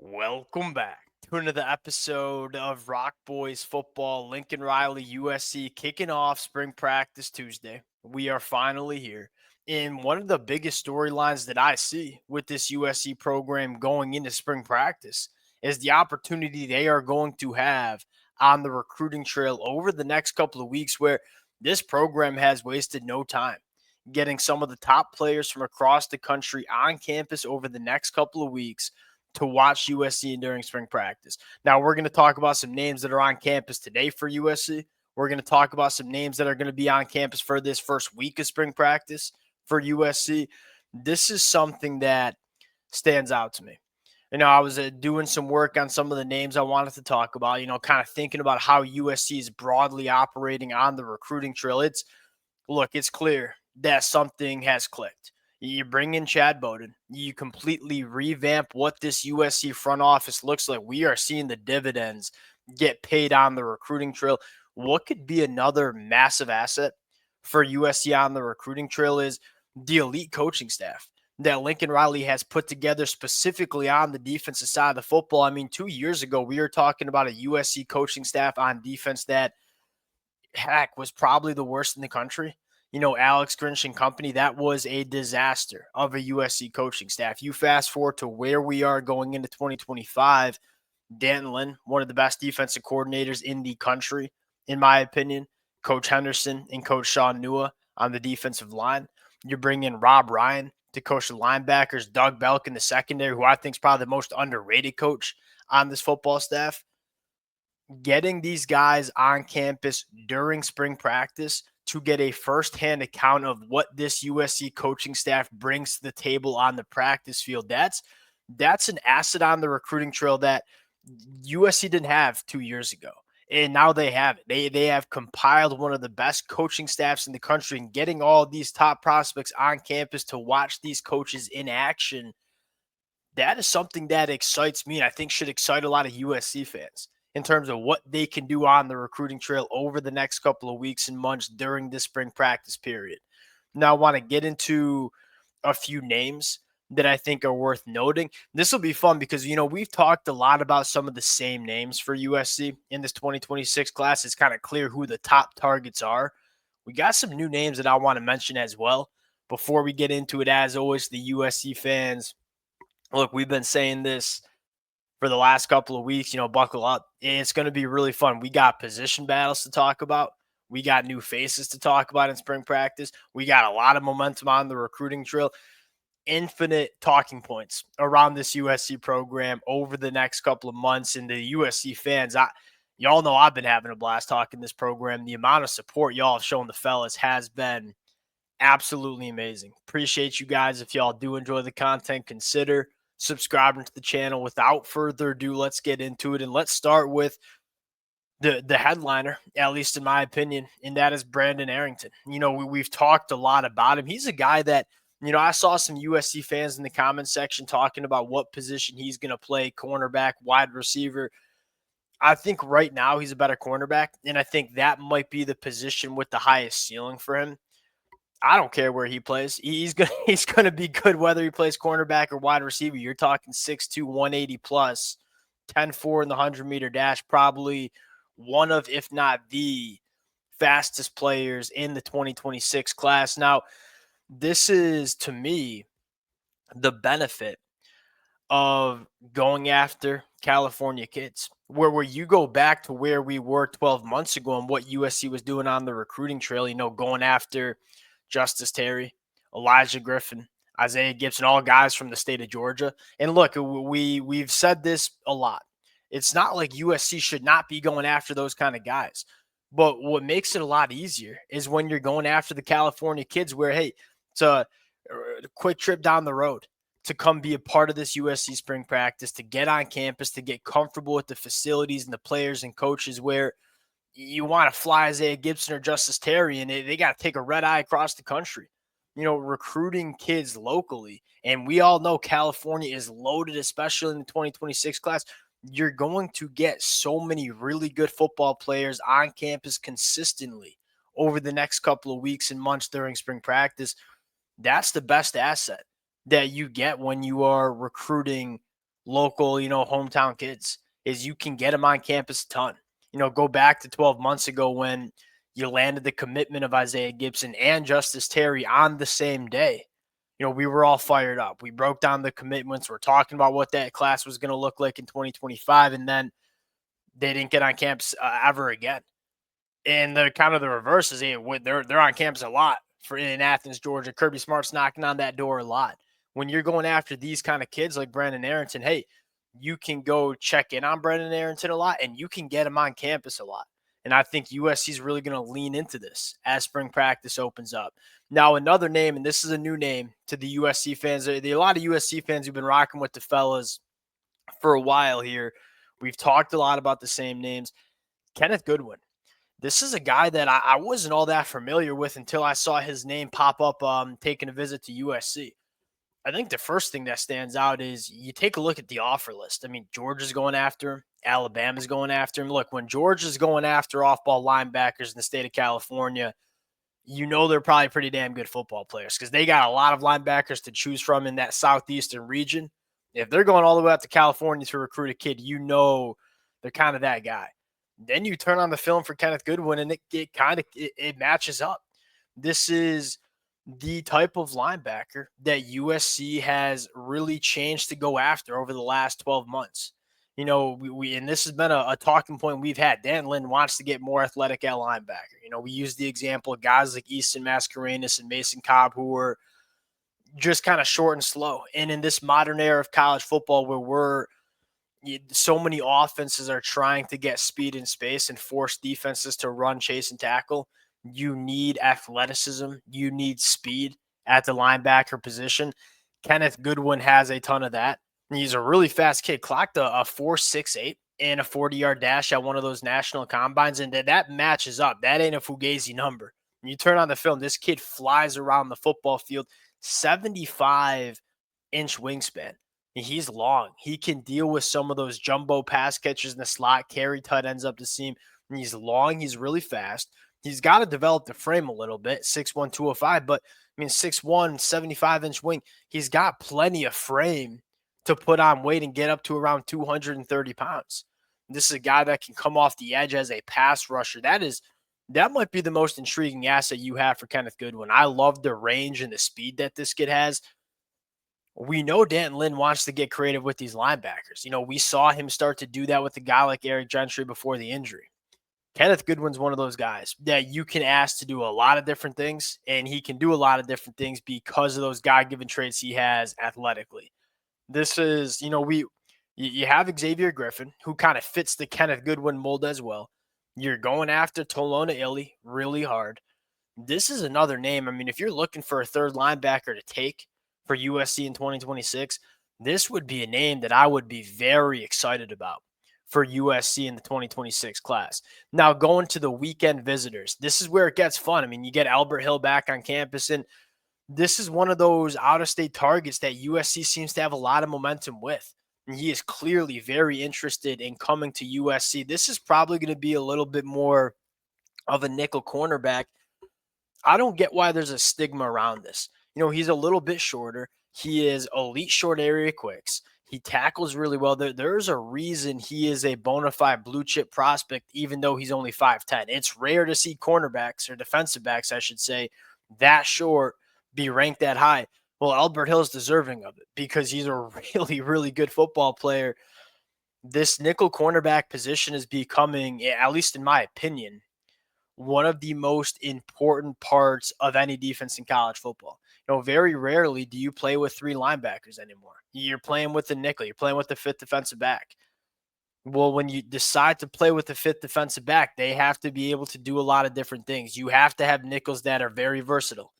Welcome back to another episode of Rock Boys Football. Lincoln Riley, USC, kicking off spring practice Tuesday. We are finally here. And one of the biggest storylines that I see with this USC program going into spring practice is the opportunity they are going to have on the recruiting trail over the next couple of weeks, where this program has wasted no time getting some of the top players from across the country on campus over the next couple of weeks to watch USC during spring practice. Now, we're going to talk about some names that are on campus today for USC. We're going to talk about some names that are going to be on campus for this first week of spring practice for USC. This is something that stands out to me. I was doing some work on some of the names I wanted to talk about, kind of thinking about how USC is broadly operating on the recruiting trail. It's clear that something has clicked. You bring in Chad Bowden. You completely revamp what this USC front office looks like. We are seeing the dividends get paid on the recruiting trail. What could be another massive asset for USC on the recruiting trail is the elite coaching staff that Lincoln Riley has put together specifically on the defensive side of the football. I mean, 2 years ago, we were talking about a USC coaching staff on defense that, heck, was probably the worst in the country. Alex Grinch and company, that was a disaster of a USC coaching staff. You fast forward to where we are going into 2025, Dan Lynn, one of the best defensive coordinators in the country, in my opinion, Coach Henderson and Coach Sean Nua on the defensive line. You bring in Rob Ryan to coach the linebackers, Doug Belk in the secondary, who I think is probably the most underrated coach on this football staff. Getting these guys on campus during spring practice to get a firsthand account of what this USC coaching staff brings to the table on the practice field. That's an asset on the recruiting trail that USC didn't have 2 years ago. And now they have it. They have compiled one of the best coaching staffs in the country, and getting all these top prospects on campus to watch these coaches in action. That is something that excites me, and I think should excite a lot of USC fans in terms of what they can do on the recruiting trail over the next couple of weeks and months during this spring practice period. Now, I want to get into a few names that I think are worth noting. This will be fun because, we've talked a lot about some of the same names for USC in this 2026 class. It's kind of clear who the top targets are. We got some new names that I want to mention as well. Before we get into it, as always, the USC fans, look, we've been saying this for the last couple of weeks, buckle up. It's going to be really fun. We got position battles to talk about. We got new faces to talk about in spring practice. We got a lot of momentum on the recruiting trail. Infinite talking points around this USC program over the next couple of months. And the USC fans, y'all know I've been having a blast talking this program. The amount of support y'all have shown the fellas has been absolutely amazing. Appreciate you guys. If y'all do enjoy the content, consider subscribing to the channel. Without further ado, let's get into it. And let's start with the headliner, at least in my opinion, and that is Brandon Arrington. We've talked a lot about him. He's a guy that, I saw some USC fans in the comment section talking about what position he's going to play: cornerback, wide receiver. I think right now he's a better cornerback, and I think that might be the position with the highest ceiling for him. I don't care where he plays. He's gonna be good whether he plays cornerback or wide receiver. You're talking 6'2", 180 plus, 10-4 in the 100-meter dash, probably one of, if not the fastest players in the 2026 class. Now, this is, to me, the benefit of going after California kids, where you go back to where we were 12 months ago and what USC was doing on the recruiting trail, going after Justice Terry, Elijah Griffin, Isaiah Gibson, all guys from the state of Georgia. And look, we've said this a lot. It's not like USC should not be going after those kind of guys. But what makes it a lot easier is when you're going after the California kids where, hey, it's a quick trip down the road to come be a part of this USC spring practice, to get on campus, to get comfortable with the facilities and the players and coaches, where you want to fly Isaiah Gibson or Justice Terry, and they got to take a red eye across the country, recruiting kids locally. And we all know California is loaded, especially in the 2026 class. You're going to get so many really good football players on campus consistently over the next couple of weeks and months during spring practice. That's the best asset that you get when you are recruiting local, hometown kids is you can get them on campus a ton. Go back to 12 months ago when you landed the commitment of Isaiah Gibson and Justice Terry on the same day. We were all fired up. We broke down the commitments. We're talking about what that class was going to look like in 2025, and then they didn't get on campus ever again. And the kind of the reverse is they're on campus a lot for in Athens, Georgia. Kirby Smart's knocking on that door a lot. When you're going after these kind of kids like Brandon Arrington, hey, you can go check in on Brandon Arrington a lot, and you can get him on campus a lot. And I think USC is really going to lean into this as spring practice opens up. Now, another name, and this is a new name to the USC fans. A lot of USC fans who've been rocking with the fellas for a while here. We've talked a lot about the same names. Kenneth Goodwin. This is a guy that I wasn't all that familiar with until I saw his name pop up taking a visit to USC. I think the first thing that stands out is you take a look at the offer list. I mean, Georgia's going after him. Alabama's going after him. Look, when Georgia's going after off-ball linebackers in the state of California, they're probably pretty damn good football players because they got a lot of linebackers to choose from in that southeastern region. If they're going all the way out to California to recruit a kid, they're kind of that guy. Then you turn on the film for Kenneth Goodwin, and it matches up. This is the type of linebacker that USC has really changed to go after over the last 12 months. And this has been a talking point we've had. Dan Lynn wants to get more athletic at linebacker. We use the example of guys like Easton Mascarenas and Mason Cobb who were just kind of short and slow. And in this modern era of college football where so many offenses are trying to get speed in space and force defenses to run, chase, and tackle, you need athleticism. You need speed at the linebacker position. Kenneth Goodwin has a ton of that. He's a really fast kid, clocked a 4.68 and a 40-yard dash at one of those national combines, and that matches up. That ain't a Fugazi number. When you turn on the film, this kid flies around the football field, 75-inch wingspan. He's long. He can deal with some of those jumbo pass catchers in the slot, carry tight ends up the seam. And he's long. He's really fast. He's got to develop the frame a little bit, 6'1", 205, but 6'1", 75-inch wing. He's got plenty of frame to put on weight and get up to around 230 pounds. This is a guy that can come off the edge as a pass rusher. That might be the most intriguing asset you have for Kenneth Goodwin. I love the range and the speed that this kid has. We know Dan Lynn wants to get creative with these linebackers. We saw him start to do that with a guy like Eric Gentry before the injury. Kenneth Goodwin's one of those guys that you can ask to do a lot of different things, and he can do a lot of different things because of those God-given traits he has athletically. This is, you have Xavier Griffin, who kind of fits the Kenneth Goodwin mold as well. You're going after Tolona Illy really hard. This is another name. If you're looking for a third linebacker to take for USC in 2026, this would be a name that I would be very excited about for USC in the 2026 class. Now, going to the weekend visitors, this is where it gets fun. You get Albert Hill back on campus, and this is one of those out-of-state targets that USC seems to have a lot of momentum with. And he is clearly very interested in coming to USC. This is probably going to be a little bit more of a nickel cornerback. I don't get why there's a stigma around this. He's a little bit shorter. He is elite short area quicks. He tackles really well. There's a reason he is a bona fide blue chip prospect, even though he's only 5'10". It's rare to see cornerbacks or defensive backs, I should say, that short be ranked that high. Well, Albert Hill is deserving of it because he's a really, really good football player. This nickel cornerback position is becoming, at least in my opinion, one of the most important parts of any defense in college football. Very rarely do you play with three linebackers anymore. You're playing with the nickel. You're playing with the fifth defensive back. Well, when you decide to play with the fifth defensive back, they have to be able to do a lot of different things. You have to have nickels that are very versatile.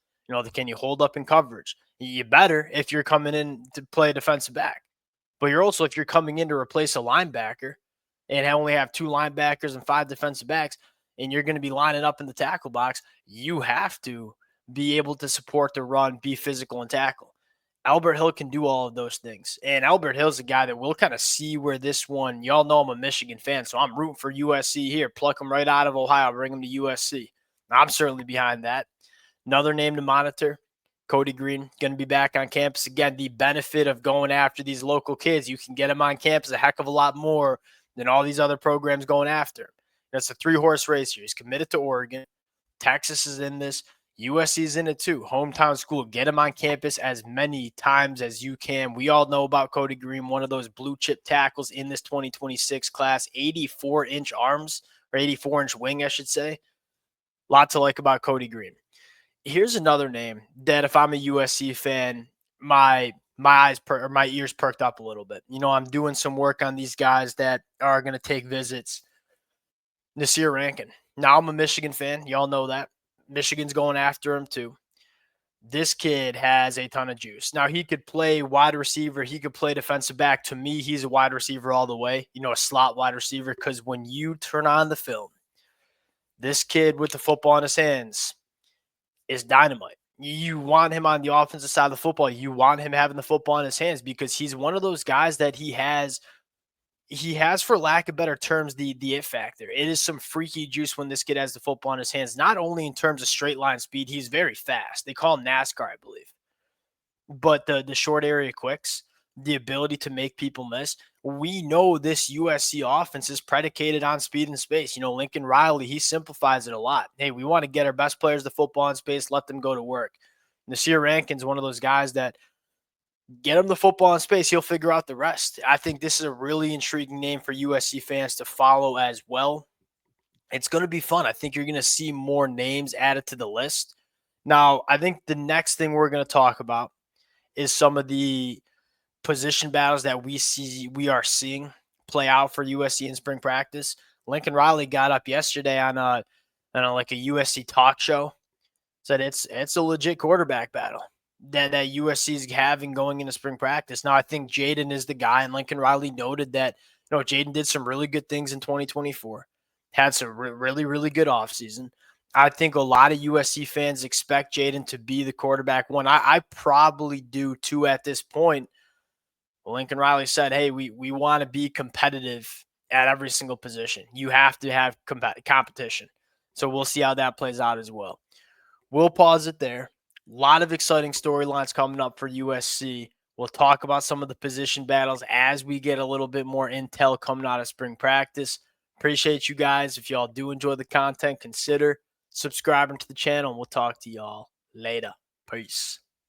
Can you hold up in coverage? You better if you're coming in to play a defensive back. But you're also, if you're coming in to replace a linebacker and only have two linebackers and five defensive backs, and you're going to be lining up in the tackle box, you have to be able to support the run, be physical, and tackle. Albert Hill can do all of those things. And Albert Hill's a guy that we'll kind of see where this one, y'all know I'm a Michigan fan, so I'm rooting for USC here. Pluck him right out of Ohio, bring him to USC. I'm certainly behind that. Another name to monitor, Cody Green going to be back on campus again. The benefit of going after these local kids, you can get them on campus a heck of a lot more than all these other programs going after. That's a 3-horse race here. He's committed to Oregon. Texas is in this. USC is in it too. Hometown school. Get him on campus as many times as you can. We all know about Cody Green, one of those blue chip tackles in this 2026 class. 84-inch arms, or 84-inch wing, I should say. Lot to like about Cody Green. Here's another name that if I'm a USC fan, my ears perked up a little bit. I'm doing some work on these guys that are going to take visits. Nasir Rankin. Now I'm a Michigan fan. Y'all know that. Michigan's going after him too. This kid has a ton of juice. Now, he could play wide receiver. He could play defensive back. To me, he's a wide receiver all the way, a slot wide receiver, because when you turn on the film, this kid with the football in his hands is dynamite. You want him on the offensive side of the football. You want him having the football in his hands because he's one of those guys that he has, for lack of better terms, the it factor. It is some freaky juice when this kid has the football in his hands, not only in terms of straight line speed, he's very fast. They call him NASCAR, I believe. But the short area quicks, the ability to make people miss. We know this USC offense is predicated on speed and space. Lincoln Riley, he simplifies it a lot. Hey, we want to get our best players the football in space, let them go to work. Nasir Rankin's one of those guys that get him the football in space, he'll figure out the rest. I think this is a really intriguing name for USC fans to follow as well. It's going to be fun. I think you're going to see more names added to the list. Now, I think the next thing we're going to talk about is some of the position battles that we are seeing play out for USC in spring practice. Lincoln Riley got up yesterday on like a USC talk show, said it's a legit quarterback battle that USC is having going into spring practice. Now, I think Jaden is the guy, and Lincoln Riley noted that Jaden did some really good things in 2024, had some really, really good offseason. I think a lot of USC fans expect Jaden to be the quarterback one. I probably do too at this point. Lincoln Riley said, hey, we want to be competitive at every single position. You have to have competition. So we'll see how that plays out as well. We'll pause it there. A lot of exciting storylines coming up for USC. We'll talk about some of the position battles as we get a little bit more intel coming out of spring practice. Appreciate you guys. If y'all do enjoy the content, consider subscribing to the channel. We'll talk to y'all later. Peace.